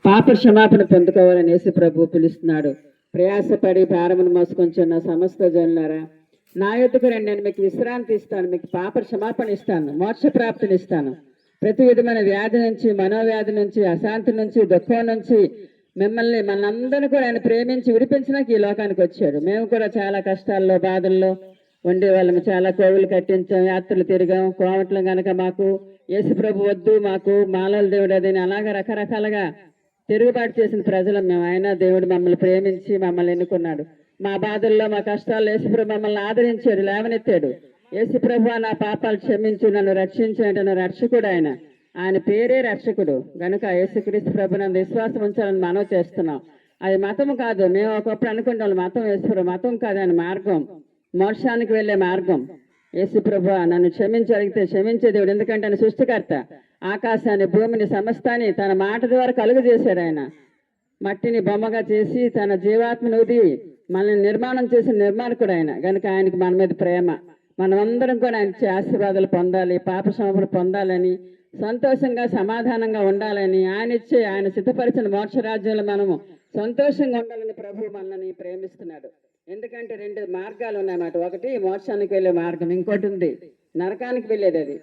పాప క్షమాపణ పొందుకోవాలని యేసు ప్రభు పిలుస్తున్నాడు. ప్రయాసపడి భారమును మోసుకొంచున్న సమస్త జనులారా, నా యొద్దకు రండి, నేను మీకు విశ్రాంతి ఇస్తాను, మీకు పాప క్షమాపణ ఇస్తాను, మోక్ష ప్రాప్తిని ఇస్తాను. ప్రతి విధమైన వ్యాధి నుంచి, మనోవ్యాధి నుంచి, అశాంతి నుంచి, దుఃఖం నుంచి మనందరినీ కూడా ఆయన ప్రేమించి విడిపించడానికి ఈ లోకానికి వచ్చాడు. మేము కూడా చాలా కష్టాల్లో, బాధల్లో ఉండేవాళ్ళము. చాలా కోవులు కట్టించాం, యాత్రలు తిరిగాం, కోమట్లు కనుక మాకు యేసు ప్రభు వద్దు, మాకు మాలల దేవుడు అదని అలాగా రకరకాలుగా తిరుగుబాటు చేసిన ప్రజలం మేము. అయినా దేవుడు మమ్మల్ని ప్రేమించి మమ్మల్ని ఎన్నుకున్నాడు. మా బాధల్లో, మా కష్టాల్లో యేసుప్రభు మమ్మల్ని ఆదరించాడు, లేవనెత్తాడు. యేసుప్రభు నా పాపాలు క్షమించు, నన్ను రక్షించు అంటే నా రక్షకుడు ఆయన పేరే రక్షకుడు. కనుక యేసుక్రీస్తు ప్రభు నన్ను విశ్వాసం ఉంచాలని మనవి చేస్తున్నాం. అది మతం కాదు. మేము ఒకప్పుడు అనుకుంటాం మతం యేసుప్రభు, మతం కాదు, ఆయన మార్గం, మోక్షానికి వెళ్ళే మార్గం. యేసుప్రభు నన్ను క్షమించగలిగితే క్షమించే దేవుడు. ఎందుకంటే ఆయన సృష్టికర్త. ఆకాశాన్ని, భూమిని, సమస్తాన్ని తన మాట ద్వారా కలుగజేశాడు. ఆయన మట్టిని బొమ్మగా చేసి తన జీవాత్మను ఉది మనల్ని నిర్మాణం చేసిన నిర్మాణకుడు ఆయన. కనుక ఆయనకి మన మీద ప్రేమ. మనమందరం కూడా ఆయన ఆశీర్వాదాలు పొందాలి, పాప క్షమాపణ పొందాలని, సంతోషంగా సమాధానంగా ఉండాలని, ఆయన సిద్ధపరిచిన మోక్షరాజ్యంలో మనము సంతోషంగా ఉండాలని ప్రభు మనల్ని ప్రేమిస్తున్నాడు. ఎందుకంటే రెండు మార్గాలు ఉన్నాయన్నమాట. ఒకటి మోక్షానికి వెళ్ళే మార్గం, ఇంకోటి ఉంది నరకానికి వెళ్ళేది.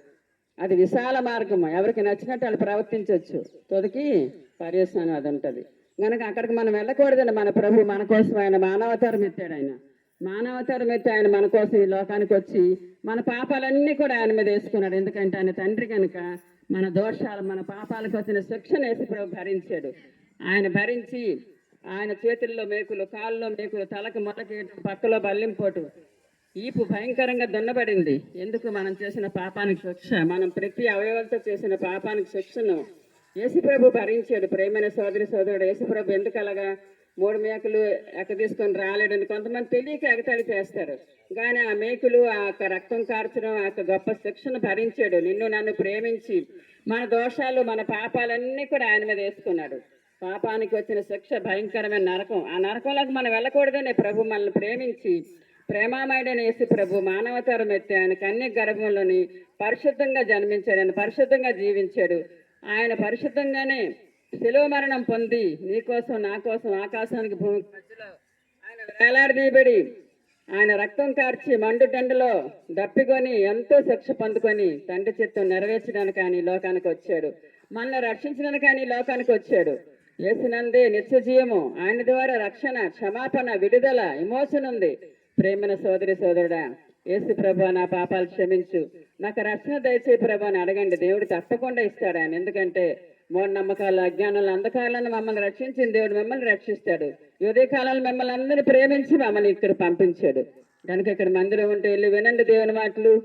అది విశాల మార్గం. ఎవరికి నచ్చినట్టు వాళ్ళు ప్రవర్తించవచ్చు. తొదికి పర్యవసానం అది ఉంటుంది. కనుక అక్కడికి మనం వెళ్ళకూడదని మన ప్రభు మన కోసం ఆయన మానవతారం ఎత్తాడు. మానవతారం ఎత్తి ఆయన మన కోసం ఈ లోకానికి వచ్చి మన పాపాలన్నీ కూడా ఆయన మీద వేసుకున్నాడు. ఎందుకంటే ఆయన తండ్రి కనుక మన దోషాలు, మన పాపాలకు వచ్చిన శిక్షను యేసు ప్రభు భరించాడు. ఆయన భరించి ఆయన చేతుల్లో మేకులు, కాళ్ళలో మేకులు, తలకు మొలకేయటం, పక్కలో బల్లింపోటు, ఈపు భయంకరంగా దున్నబడింది. ఎందుకు? మనం చేసిన పాపానికి శిక్ష. మనం ప్రతి అవయవాలతో చేసిన పాపానికి శిక్షను యేసుప్రభు భరించాడు. ప్రేమైన సోదరి సోదరుడు, యేసుప్రభు ఎందుకు అలాగా 3 మేకులు తీసుకొని రాలేడని కొంతమంది తెలియక ఎగతాళి చేస్తారు. కానీ ఆ మేకులు, ఆ రక్తం కార్చడం, ఆ గొప్ప శిక్షను భరించాడు. నిన్ను నన్ను ప్రేమించి మన దోషాలు, మన పాపాలన్నీ కూడా ఆయన మీద వేసుకున్నాడు. పాపానికి వచ్చిన శిక్ష భయంకరమైన నరకం. ఆ నరకంలోకి మనం వెళ్ళకూడదని ప్రభు మనల్ని ప్రేమించి ప్రేమామయుడైన యేసు ప్రభు మానవతరం ఎత్తి ఆయన కన్య గర్భంలోని పరిశుద్ధంగా జన్మించాడు. ఆయన పరిశుద్ధంగా జీవించాడు. ఆయన పరిశుద్ధంగానే శిలువ మరణం పొంది నీకోసం, నా కోసం ఆకాశానికి భూమి మధ్యలో ఆయన వేలాడదీయబడి ఆయన రక్తం కార్చి మండుటెండలో దప్పికొని ఎంతో శిక్ష పొందుకొని తండ్రి చిత్తం నెరవేర్చడానికి ఆయన ఈ లోకానికి వచ్చాడు. మనల్ని రక్షించడానికి ఆయన ఈ లోకానికి వచ్చాడు. యేసునందే నిత్య జీవము, ఆయన ద్వారా రక్షణ, క్షమాపణ, విడుదల, విమోచన ఉంది. ప్రేమైన సోదరి సోదరుడా, యేసు ప్రభు నా పాపాలు క్షమించు, నాకు రక్షణ దయచే ప్రభు అని అడగండి. దేవుడు తప్పకుండా ఇస్తాడు ఆయన. ఎందుకంటే మూఢనమ్మకాలు, అజ్ఞానాలు, అంధకారాలను మమ్మల్ని రక్షించిన దేవుడు మిమ్మల్ని రక్షిస్తాడు. ఉదయ కాలంలో మిమ్మల్ని అందరినీ ప్రేమించి మమ్మల్ని ఇక్కడ పంపించాడు. కనుక ఇక్కడ మందిరం ఉంటే వెళ్ళి వినండి దేవుని మాటలు.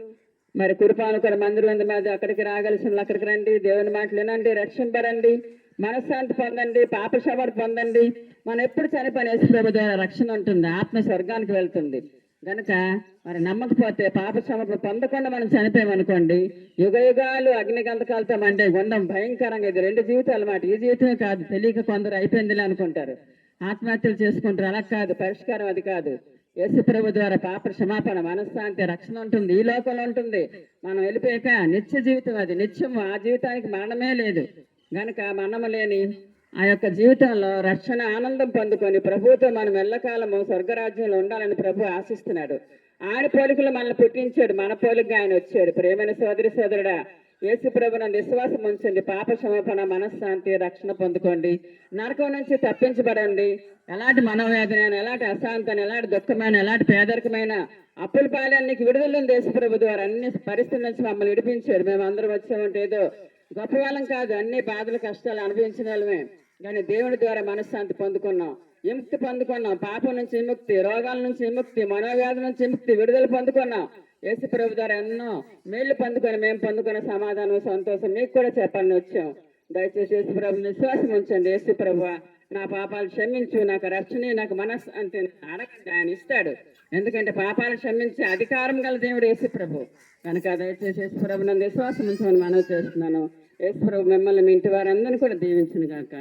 మరి కురుపాను కూడా మందిరం ఉంది, మాది అక్కడికి రాగలిసిన అక్కడికి రండి, దేవుని మాటలు వినండి, రక్షింపరండి, మనశ్శాంతి పొందండి, పాప క్షమాపణ పొందండి. మనం ఎప్పుడు చనిపోయిన యేసు ప్రభు ద్వారా రక్షణ ఉంటుంది, ఆత్మ స్వర్గానికి వెళ్తుంది. కనుక మరి నమ్మకపోతే పాప క్షమాపణ పొందకుండా మనం చనిపోయామనుకోండి, యుగ యుగాలు అగ్నిగంధకాలతో మండే గుండం భయంకరంగా. ఇది 2 జీవితాలు మాట. ఈ జీవితమే కాదు, తెలియక కొందరు అయిపోయిందిలే అనుకుంటారు, ఆత్మహత్యలు చేసుకుంటారు. అలా కాదు, పరిష్కారం అది కాదు. యేసు ప్రభు ద్వారా పాప క్షమాపణ, మనశ్శాంతి, రక్షణ ఉంటుంది, ఈ లోకంలో ఉంటుంది. మనం వెళ్ళిపోయాక నిత్య జీవితం, అది నిత్యము. ఆ జీవితానికి మరణమే లేదు. కనుక మరణము లేని ఆ యొక్క జీవితంలో రక్షణ, ఆనందం పొందుకొని ప్రభువుతో మనం ఎల్లకాలము స్వర్గరాజ్యంలో ఉండాలని ప్రభు ఆశిస్తున్నాడు. ఆయన పోలికలు మనల్ని పుట్టించాడు, మన పోలికగా ఆయన వచ్చాడు. ప్రేమైన సోదరి సోదరుడా, యేసు ప్రభునందు విశ్వాసం ఉంచండి, పాప క్షమాపణ, మనశ్శాంతి, రక్షణ పొందుకోండి, నరకం నుంచి తప్పించబడండి. ఎలాంటి మనోవేదన, ఎలాంటి అశాంతిని, ఎలాంటి దుఃఖమైన, ఎలాంటి పేదరికమైన అప్పుల పాలనకి విడుదల యేసు ప్రభు ద్వారా అన్ని పరిస్థితుల నుంచి మమ్మల్ని విడిపించాడు. మేము అందరం వచ్చామంటే ఏదో గొప్ప వాళ్ళం కాదు, అన్ని బాధలు, కష్టాలు అనుభవించిన వాళ్ళమే. కానీ దేవుడి ద్వారా మనశ్శాంతి పొందుకున్నాం, విముక్తి పొందుకున్నాం, పాపం నుంచి విముక్తి, రోగాల నుంచి విముక్తి, మనోవ్యాధి నుంచి విముక్తి, విడుదల పొందుకున్నాం. యేసు ప్రభు ద్వారా ఎన్నో మేళ్లు పొందుకొని మేము పొందుకున్న సమాధానం, సంతోషం మీకు కూడా చెప్పాలని వచ్చాం. దయచేసి యేసు ప్రభుని విశ్వాసం ఉంచండి. యేసు ప్రభు నా పాపాలు క్షమించు, నాకు రక్షణ, నాకు మనశ్శాంతి అడగండి, ఆయన ఇస్తాడు. ఎందుకంటే పాపాలు క్షమించే అధికారం గల దేవుడు యేసు ప్రభు. కనుక దయచేసి యేసు ప్రభు నన్ను విశ్వాసం ఉంచమని మనవి చేస్తున్నాను. యేసు ప్రభు మిమ్మల్ని, మీ ఇంటి వారందరినీ కూడా దీవించును గాక.